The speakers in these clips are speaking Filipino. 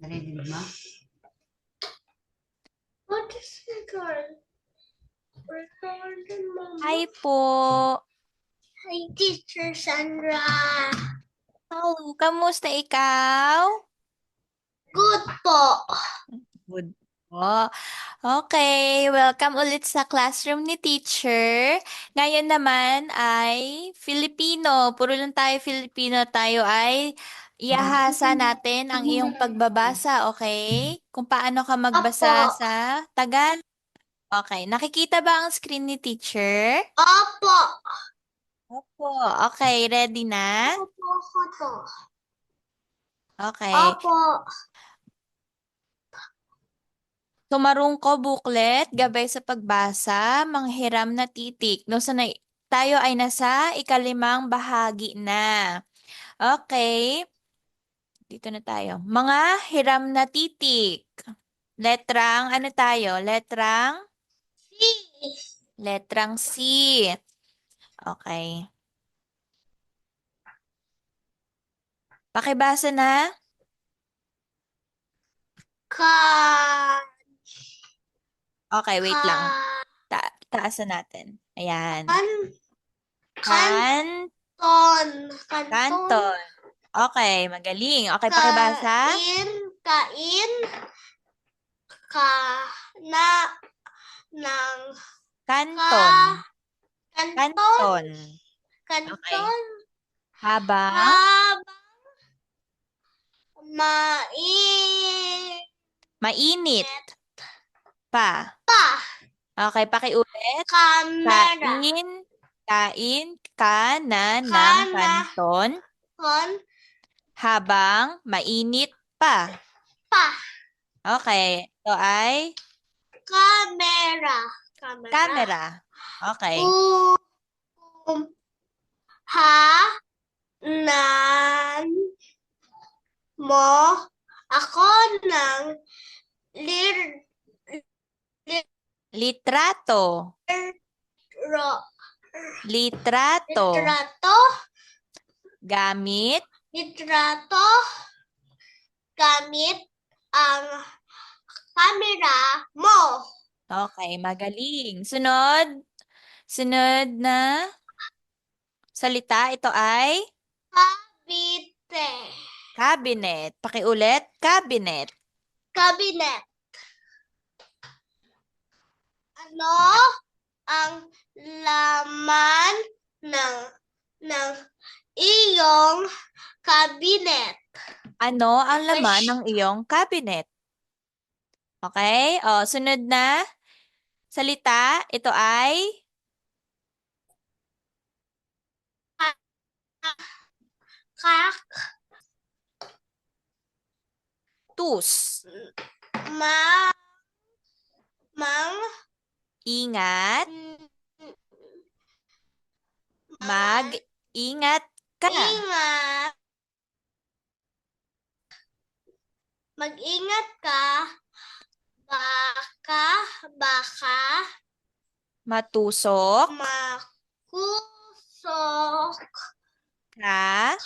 Narinig mo? What is record? Recording, Mama. Hi po. Hi, Teacher Sandra. Hello, kamusta ikaw? Good po. Good po. Okay, welcome ulit sa classroom ni teacher. Ngayon naman ay Filipino. Puro lang tayo Filipino. Tayo ay iahasa natin ang iyong pagbabasa, okay? Kung paano ka magbasa Opo. sa Tagalog. Okay, nakikita ba ang screen ni teacher? Opo. Opo. Okay, ready na? Opo ko to. Okay. Opo. Tumarong ko booklet, gabay sa pagbasa, manghiram na titik. No, tayo ay nasa ikalimang bahagi na. Okay. Dito na tayo. Mga hiram na titik. Letrang, ano tayo? Letrang C. Okay. Pakibasa na. Okay, wait lang. Taasan natin. Ayan. Kanton. Kanton. Okay, magaling. Okay, pakibasa. Kain. Ng Kanton. kanton. Okay. Habang mainit pa. Okay, pakiulit. Kamera. Kain ka na ng kanton habang mainit pa. Okay, ito ay camera. Okay. Nan mo ako ng Litrato. litrato Gamit gamit ang camera mo. Okay, magaling. Sunod na salita, ito ay cabinet. Pakiulit, cabinet. Ano ang laman ng iyong cabinet? Ano ang laman ng iyong cabinet? Okay? O, sunod na salita, ito ay cactus. Ingat. Mag-ingat ka. Mag-ingat ka. Baka Matusok ka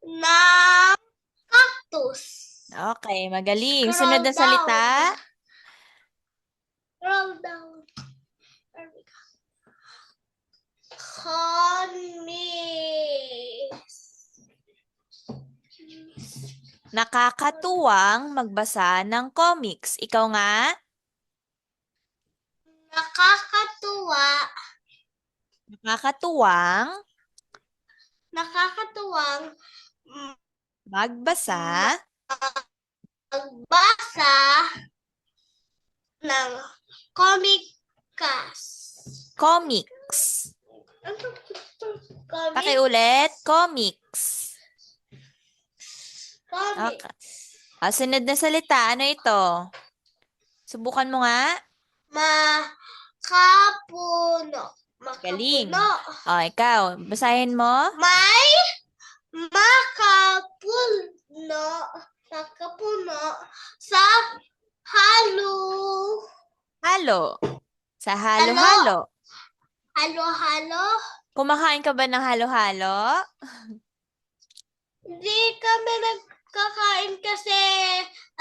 ng cactus. Okay, magaling. Scroll Sunod na down. salita. Scroll down. There we go. Nakakatuwang magbasa ng comics. Ikaw nga? Nakakatuwang magbasa ng comics. Pakiulit, comics. Okay. Sunod na salita, ano ito? Subukan mo nga. Makapuno. Galing. Ikaw, basahin mo. May makapuno sa Halo. Sa halo-halo. Halo-halo. Kumakain ka ba ng halo-halo? Hindi kami nagkakain kasi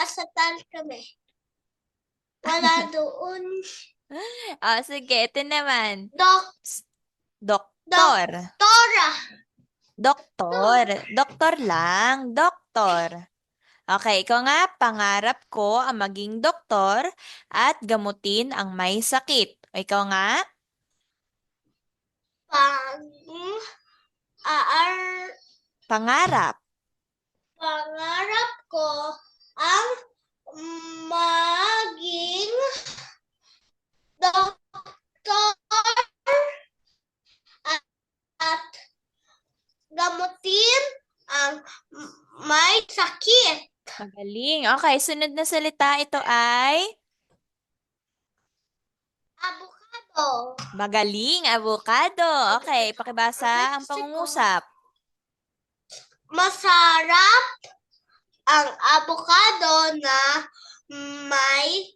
asatan kami. Wala doon. Sige, ito naman. Dok, Doktor. Tora. Doktor. Doktor lang. Doktor. Okay, ikaw nga, pangarap ko ang maging doktor at gamutin ang may sakit. O ikaw nga, Pang, aar, pangarap. pangarap ko ang maging doktor at gamutin ang may sakit. Magaling. Okay, sunod na salita ito ay Avocado. magaling, avocado. Okay, pakibasa ang pangungusap. Masarap ang avocado na may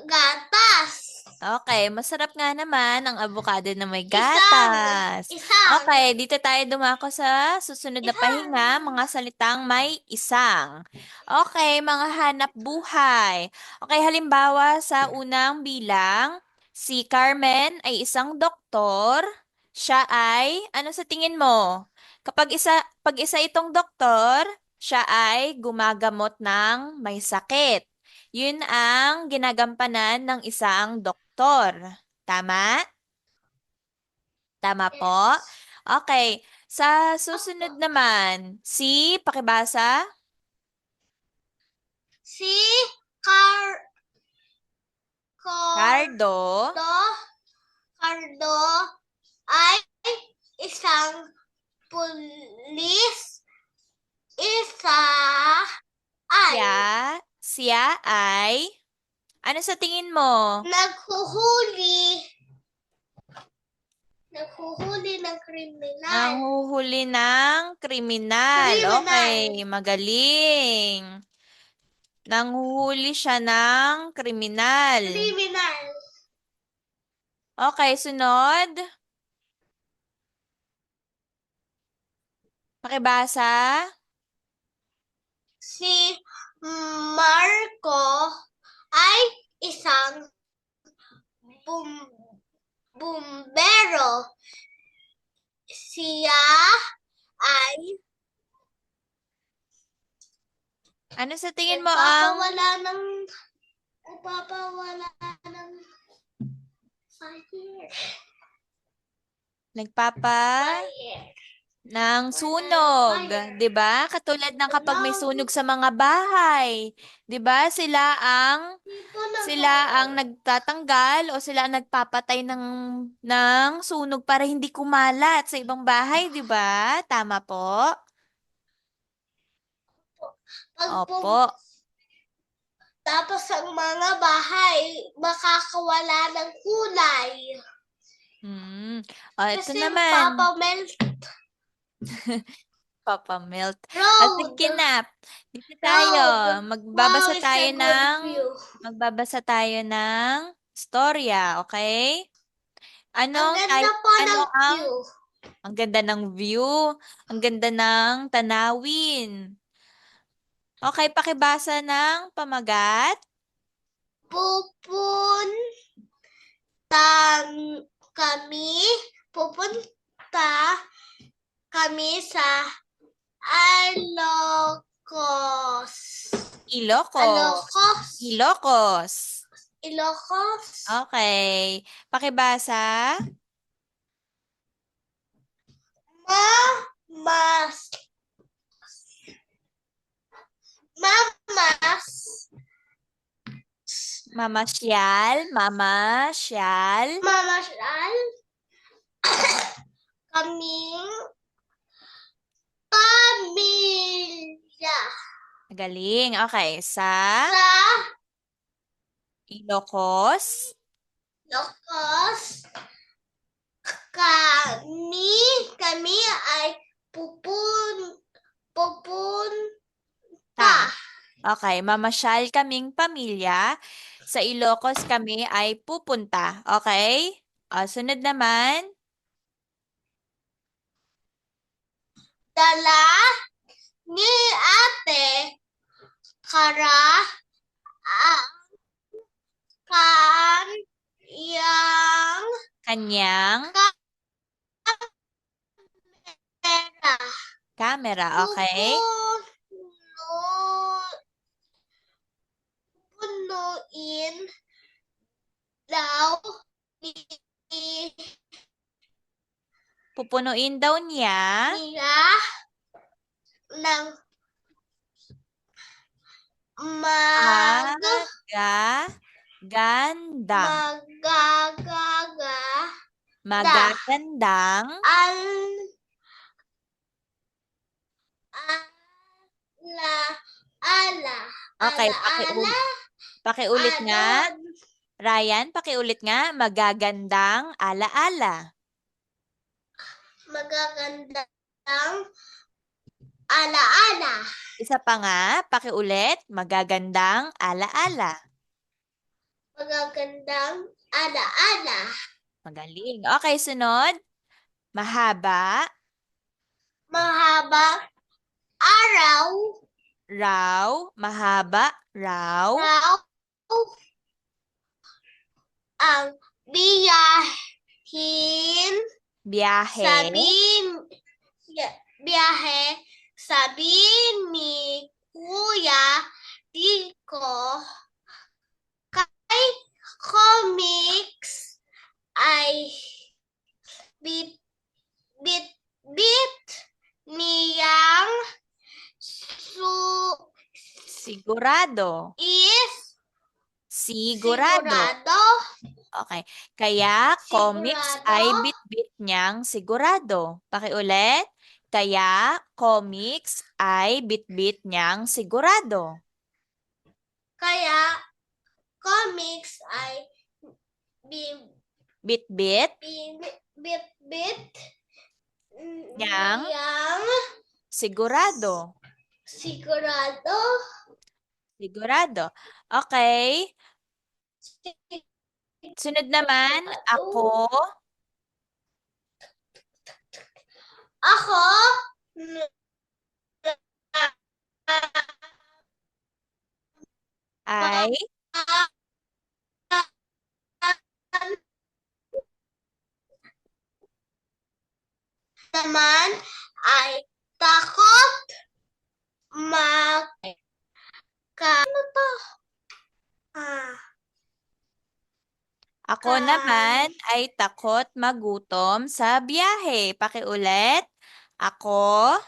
gatas. Okay, masarap nga naman ang avocado na may gatas. Isang. Okay, dito tayo dumako sa susunod na pahinga, mga salitang may isang. Okay, mga hanap buhay. Okay, halimbawa sa unang bilang, si Carmen ay isang doktor. Siya ay, ano sa tingin mo? Pag isa itong doktor, siya ay gumagamot ng may sakit. Yun ang ginagampanan ng isang doktor. Tama? Tama po? Okay. Sa susunod naman, pakibasa, Si Car Cardo. Cardo ay isang pulis. Isa ay Siya ay, ano sa tingin mo? naghuhuli ng kriminal. Nanghuhuli ng kriminal. Okay, magaling. Nanghuhuli siya ng kriminal. Okay, sunod. Pakibasa. Si Marco ay isang bumbero. Siya ay Ano sa tingin mo ang nagpapawala ng fire. Ng sunog, 'di ba? Katulad ng kapag may sunog sa mga bahay, 'di ba? Sila ang nagtatanggal o sila ang nagpapatay ng sunog para hindi kumalat sa ibang bahay, 'di ba? Tama po? Opo. Tapos ang mga bahay makakawala ng kulay. Ito Kasi naman. Papa Melt. Road. Sige na. Dito tayo. Magbabasa Wow, tayo it's a good view. magbabasa tayo ng storya, okay? Ang ganda po ng view. Ang ganda ng view. Ang ganda ng tanawin. Okay, pakibasa ng pamagat. Pupunta kami sa Ilocos. Ilocos. Okay. Pakibasa. Mamasyal. Kaming pamilya. Galing. Okay. Sa Ilocos. Kami ay pupunta. Okay, mamasyal kaming pamilya. Sa Ilocos kami ay pupunta. Okay? Sunod naman. Dala ni Ate Kara ang kanyang Kanyang pera. camera. Okay? Pupunuin daw ni Pupunuin daw niya niya ng mag magagandang magagaga magagandang al ala ala Okay, ala pakiulit nga. alon Ryan, pakiulit nga. Magagandang alaala. magagandang alaala Isa pa nga, pakiulit. Magagandang alaala. magagandang alaala Magaling. Okay, sunod. Mahaba mahabang araw raw. Mahaba raw. raw ang biyahin Biyahe. biyahe sabihin ni Kuya Tiko kay comics ay bit bit niyang su Sigurado. is Sigurado. sigurado Okay. Kaya comics ay Sigurado. bit-bit niyang sigurado. Pakiulit. Kaya comics ay bit-bit niyang sigurado. kaya comics ay Bit-bit bit niyang niyang sigurado. sigurado Sigurado. Okay. Sunod naman, ako ako ay naman ay takot ano to? ako naman ay takot magutom sa biyahe. Pakiulit. Ako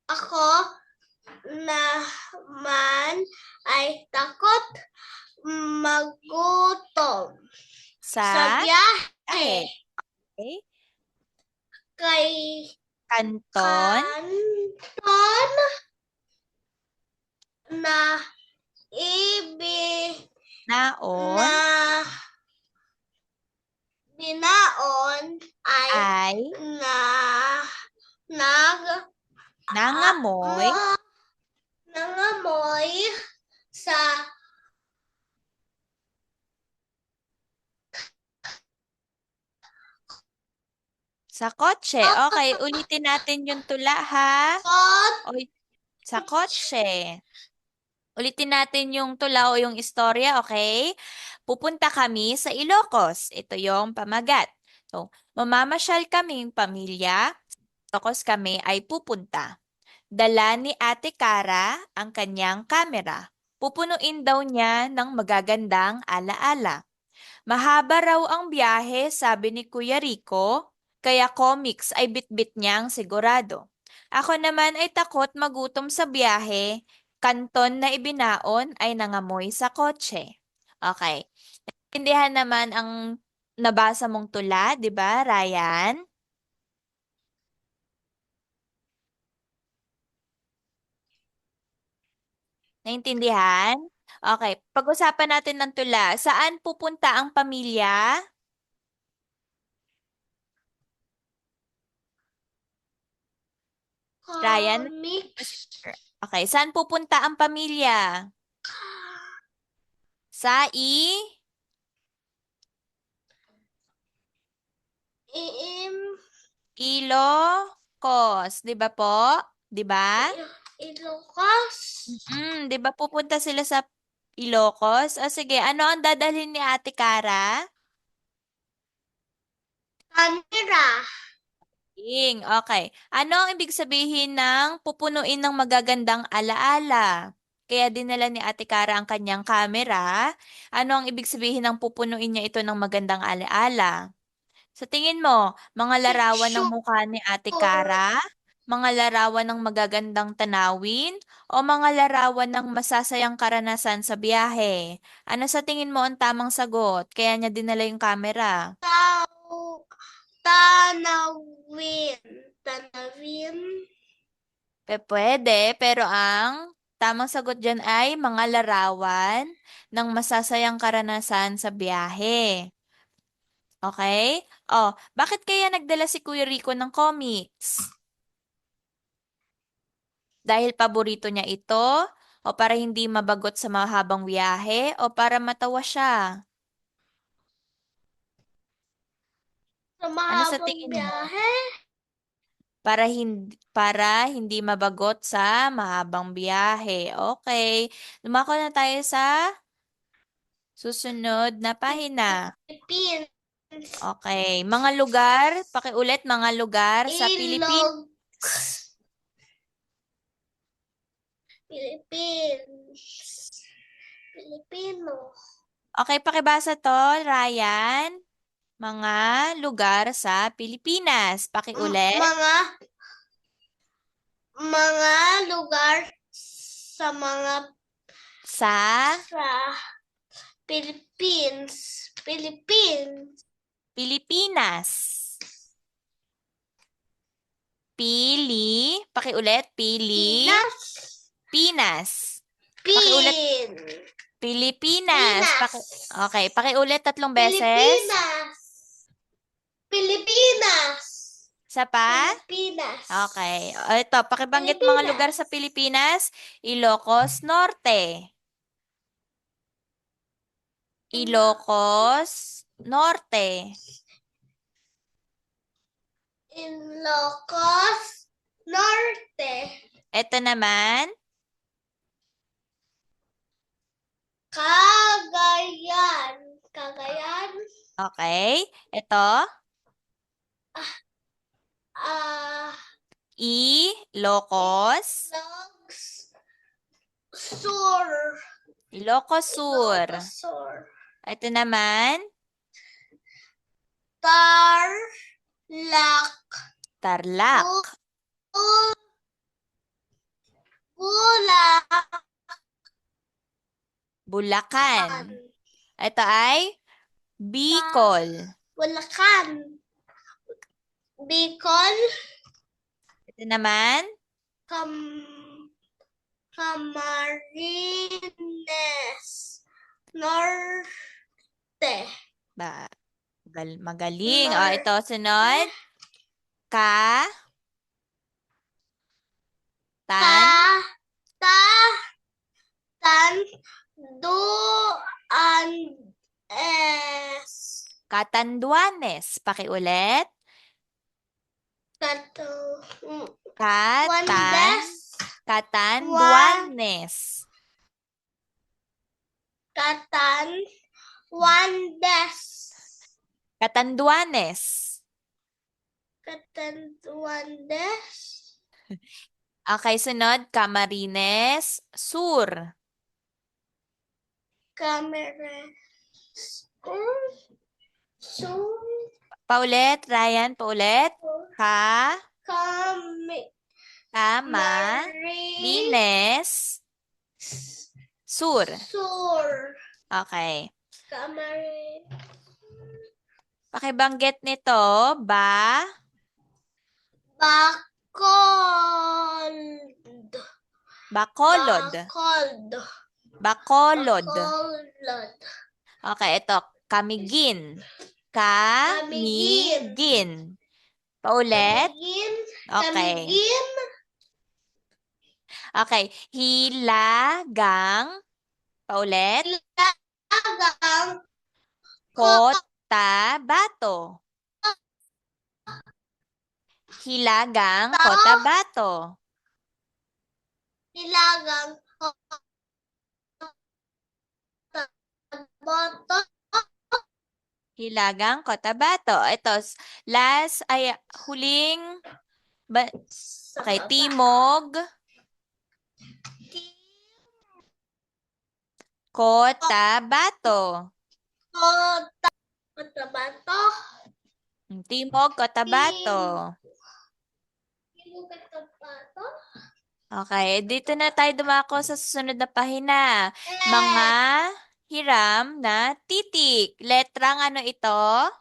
Ako naman ay takot magutom sa sa biyahe okay. kay Kanton kanton na ibi naon na binaon ay ay na nag nangamoy nangamoy sa sa kotse. Okay, ulitin natin yung tula ha. kot O, sa kotse. Ulitin natin yung tula o yung istorya, okay? Pupunta kami sa Ilocos. Ito yung pamagat. So, mamamasyal kaming pamilya. Ilocos kami ay pupunta. Dala ni Ate Cara ang kanyang kamera. Pupunuin daw niya ng magagandang alaala. Mahaba raw ang biyahe, sabi ni Kuya Rico, kaya comics ay bitbit niyang sigurado. Ako naman ay takot magutom sa biyahe, kanton na ibinaon ay nangamoy sa kotse. Okay. Naintindihan naman ang nabasa mong tula, di ba, Ryan? Naintindihan? Okay. Pag-usapan natin ng tula. Saan pupunta ang pamilya? Ryan? comics Okay. Saan pupunta ang pamilya? Sa im Ilocos, 'di ba po? 'Di ba? Ilocos 'di ba pupunta sila sa Ilocos? O sige, ano ang dadalhin ni Ate Kara? Camera. Okay. Ano ang ibig sabihin ng pupunuin ng magagandang alaala? Kaya dinala ni Ate Kara ang kanyang camera. Ano ang ibig sabihin ng pupunuin niya ito ng magandang alaala? Sa tingin mo, mga larawan ng Picture. mukha ni Ate Kara, mga larawan ng magagandang tanawin, o mga larawan ng masasayang karanasan sa biyahe? Ano sa tingin mo ang tamang sagot? Kaya niya dinala yung camera. Tanawin. Tanawin. Pwede, pero ang tamang sagot dyan ay mga larawan ng masasayang karanasan sa biyahe. Okay? Oh, bakit kaya nagdala si Kuya Rico ng comics? Dahil paborito niya ito? O para hindi mabagot sa mahabang biyahe? O para matawa siya? Sa Ano sa mahabang tingin mo? biyahe. Para hindi mabagot sa mahabang biyahe. Okay. Lumako na tayo sa susunod na pahina. Philippines. Okay. Mga lugar, pakiulit, mga lugar sa Pilipinas. Ilog. Philippines. Filipino. Okay, pakibasa to, Ryan. Mga lugar sa Pilipinas. Pakiulit. Mga lugar sa Sa sa Philippines. Philippines. Pilipinas. Pakiulit, Pinas. Pinas. Pakiulit, Pin. Pilipinas. Pinas. Okay, pakiulit 3 beses. Pilipinas. Pilipinas. Isa pa? Pilipinas. Okay. O, ito, pakibanggit mga Pilipinas. lugar sa Pilipinas. Ilocos Norte. Ilocos Norte. Ilocos Norte. Ito naman, Cagayan. Cagayan. okay. Ito, Ah, Ilocos, Logs. Sur. Ilocos Sur. Ilocos Sur. Ito naman, Tarlac. Tarlac, Bulacan. Bulacan. Ito ay Bicol. Bulacan. Bicol. Ito naman, Cam Camarines Norte. ba, magaling. O, ito, sunod. Ka, Ka tan, ta tan du an es Catanduanes. Pakiulit. katu Katan, Wandes Catanduanes. Katan Wandes Catanduanes. Katan Wandes Okay, sunod, Camarines Sur. Camarines Sur Paulit, Ryan, paulit. Ka, Camarines Camarines Sur. Sur Okay. Camarines Pakibanggit nito, Bacolod Bacolod. Bacolod Bacolod. Bacolod Okay, ito, Camiguin. Camiguin. Camiguin. Paulit. Camiguin Okay. Camiguin Okay, Hilagang. Paulit. Ilagang Cotabato. Hilagang Kota Cotabato. Ilagang Hilagang Cotabato. Ito, last, ay, huling, Sa okay, baba. Timog, Cotabato. Cotabato. Timog, Cotabato. Cotabato. Okay, dito na tayo dumako sa susunod na pahina. Mga hiram na titik. Letrang ano ito?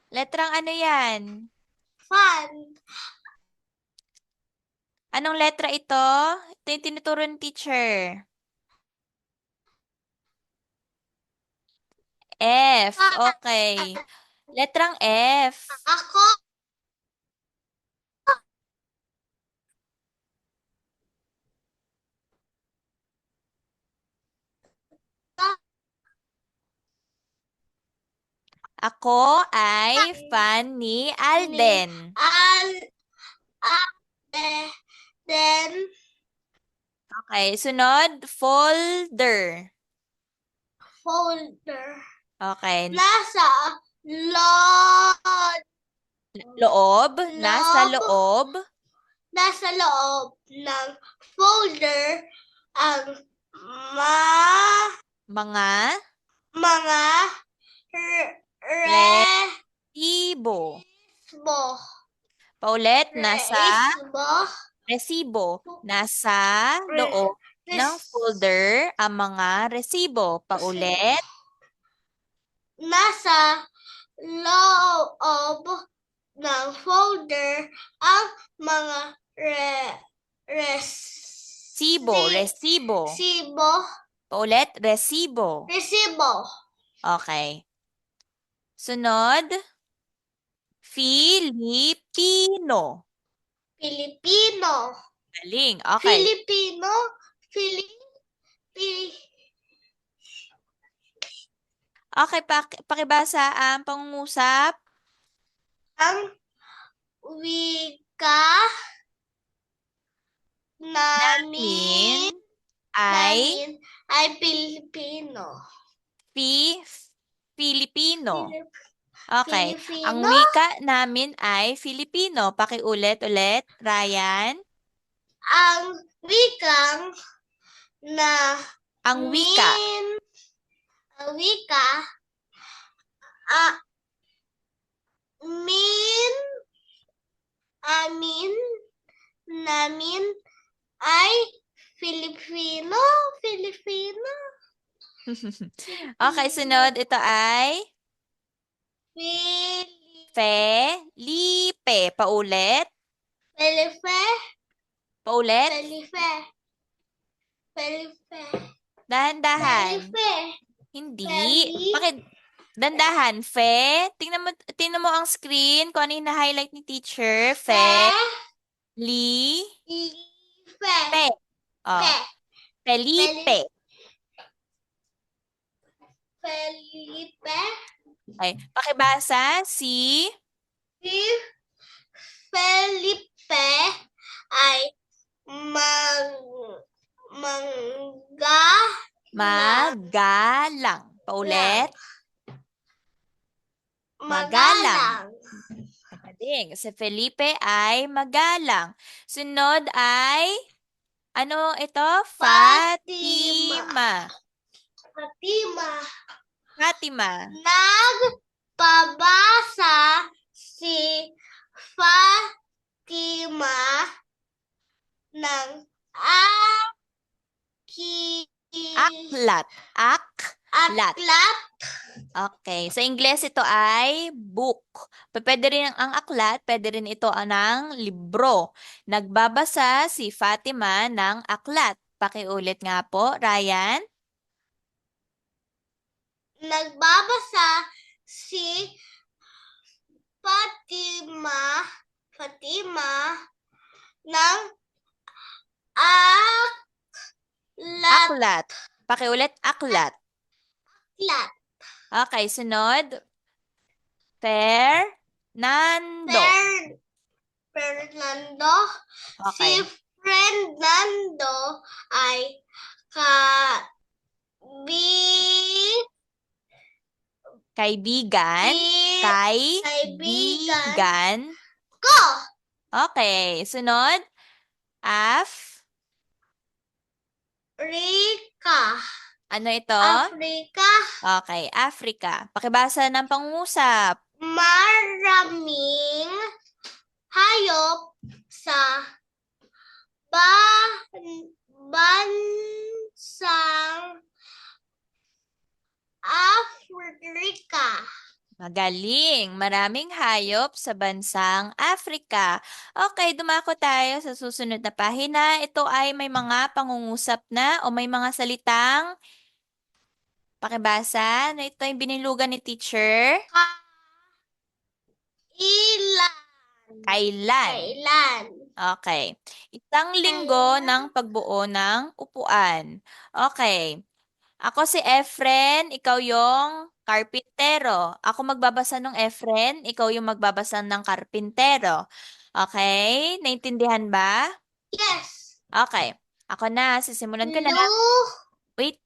Letrang ano yan? Fan. Anong letra ito? Ito yung tinuturo ng teacher. F. Fan. Okay. Letrang F. Ako. Ako ay fan ni Ni Alden. al then Okay, sunod, folder. folder. Okay, Nasa loob. loob, nasa Loob. loob, Nasa loob ng folder ang mga mga resibo. resbo. Paulit, nasa Resbo. resibo. Nasa Re- loob ng res- folder ang mga resibo. Paulit, Nasa loob ng folder ang mga resibo. resibo. Paulit, resibo. Resibo. Okay. Sunod, Filipino. Pilipino. Galing. Okay. Filipino. Okay, pakibasa ang pangungusap. Ang wika Namin ay ay Pilipino. Filipino. Okay. Ang Filipino. wika namin ay Filipino. Pakiulit-ulit, Ryan. Ang wikang na Ang wika. ang wika namin ay Filipino. Okay, sunod. Ito ay Felipe. Paulit. Paulit. Felipe. Dahan-dahan. Hindi. Dandahan. Tingnan mo ang screen kung ano yung na-highlight ni teacher. Pe. Oh. Felipe. Felipe. Okay. Pakibasa si Si Felipe ay magalang. Paulit. magalang. Magaling. Si Felipe ay magalang. Sunod ay, ano ito? Fatima. Nagpabasa si Fatima ng Aklat. aklat. Okay. Sa Ingles, ito ay book. Pwede rin ang aklat, pwede rin ito ang libro. Nagbabasa si Fatima ng aklat. Pakiulit nga po, Ryan. Nagbabasa si Fatima ng Aklat. Pakiulit, aklat. aklat. Okay, sunod. Fernando. Fernando. Si Okay. Fernando ay Kaibigan. Kaibigan Kaibigan. ko. Okay. Sunod. Rika. Ano ito? Afrika. Okay. Africa. Pakibasa ng pangungusap. Maraming hayop sa bansang Afrika. Magaling. Maraming hayop sa bansang Africa. Okay, dumako tayo sa susunod na pahina. Ito ay may mga pangungusap na o may mga salitang pakibasa. Ano ito yung binilugan ni teacher? Ilan. Kailan. Kailan. Okay. Isang linggo ng pagbuo ng upuan. Okay. Ako si Efren, ikaw yung karpintero. Ako magbabasa ng Efren, ikaw yung magbabasa ng karpintero. Okay? Naintindihan ba? Yes. Okay. Ako na, sisimulan ko na. Lu. Wait,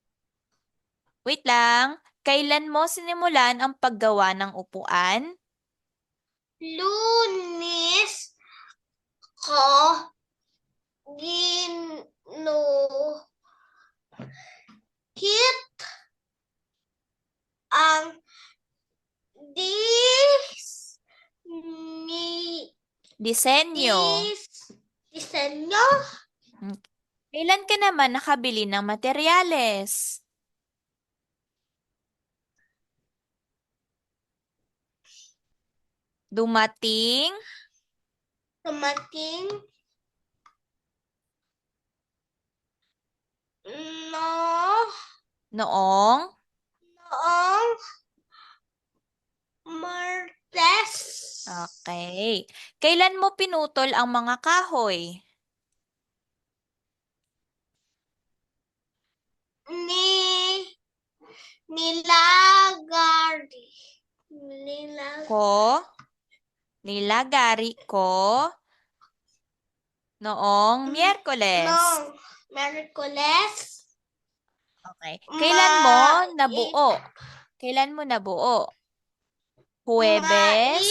wait lang. Kailan mo sinimulan ang paggawa ng upuan? Lunes ko ginukit ang Disenyo. disenyo. Kailan ka naman nakabili ng materyales? Dumating Dumating no noong noong Martes. Okay. Kailan mo pinutol ang mga kahoy? Nilagari. Nilagari ko noong Miyerkules. Noong Miyerkules. Okay. Kailan mo nabuo? Kailan mo nabuo? Huwebes?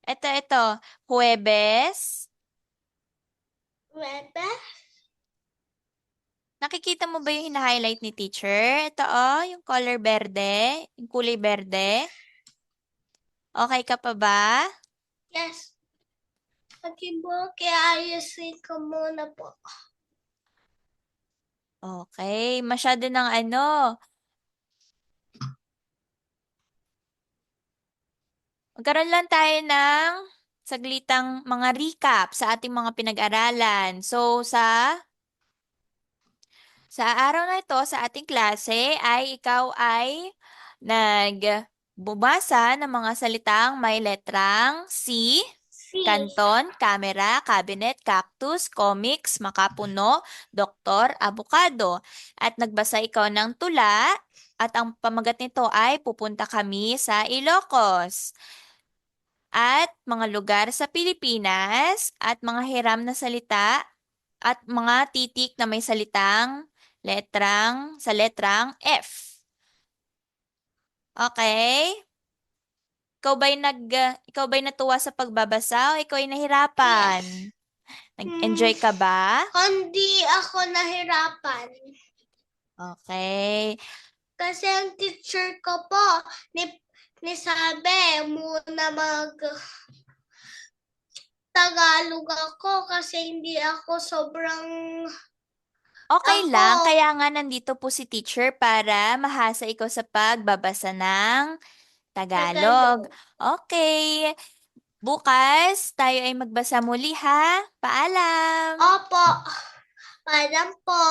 Ito. Huwebes? Webes. Nakikita mo ba yung hina-highlight ni teacher? Ito yung color berde, yung kulay berde. Okay ka pa ba? Yes. Kaya ayusin ko muna po. Okay, masyado ng Magkaroon lang tayo ng saglitang mga recap sa ating mga pinag-aralan. So, sa araw na ito, sa ating klase, ay ikaw ay nagbubasa ng mga salitang may letrang C, kanton, camera, cabinet, cactus, comics, makapuno, doktor, abukado. At nagbasa ikaw ng tula at ang pamagat nito ay pupunta kami sa Ilocos. At mga lugar sa Pilipinas at mga hiram na salita at mga titik na may salitang sa letrang F. Okay? Ikaw ba'y natuwa sa pagbabasa o ikaw ay nahirapan? Yes. Nag-enjoy ka ba? Hindi ako nahirapan. Okay. Kasi ang teacher ko po, sabi muna Tagalog ako kasi hindi ako sobrang Okay lang, kaya nga nandito po si teacher para mahasa ikaw sa pagbabasa ng Tagalog. Okay. Bukas, tayo ay magbasa muli ha. Paalam! Opo. Paalam po.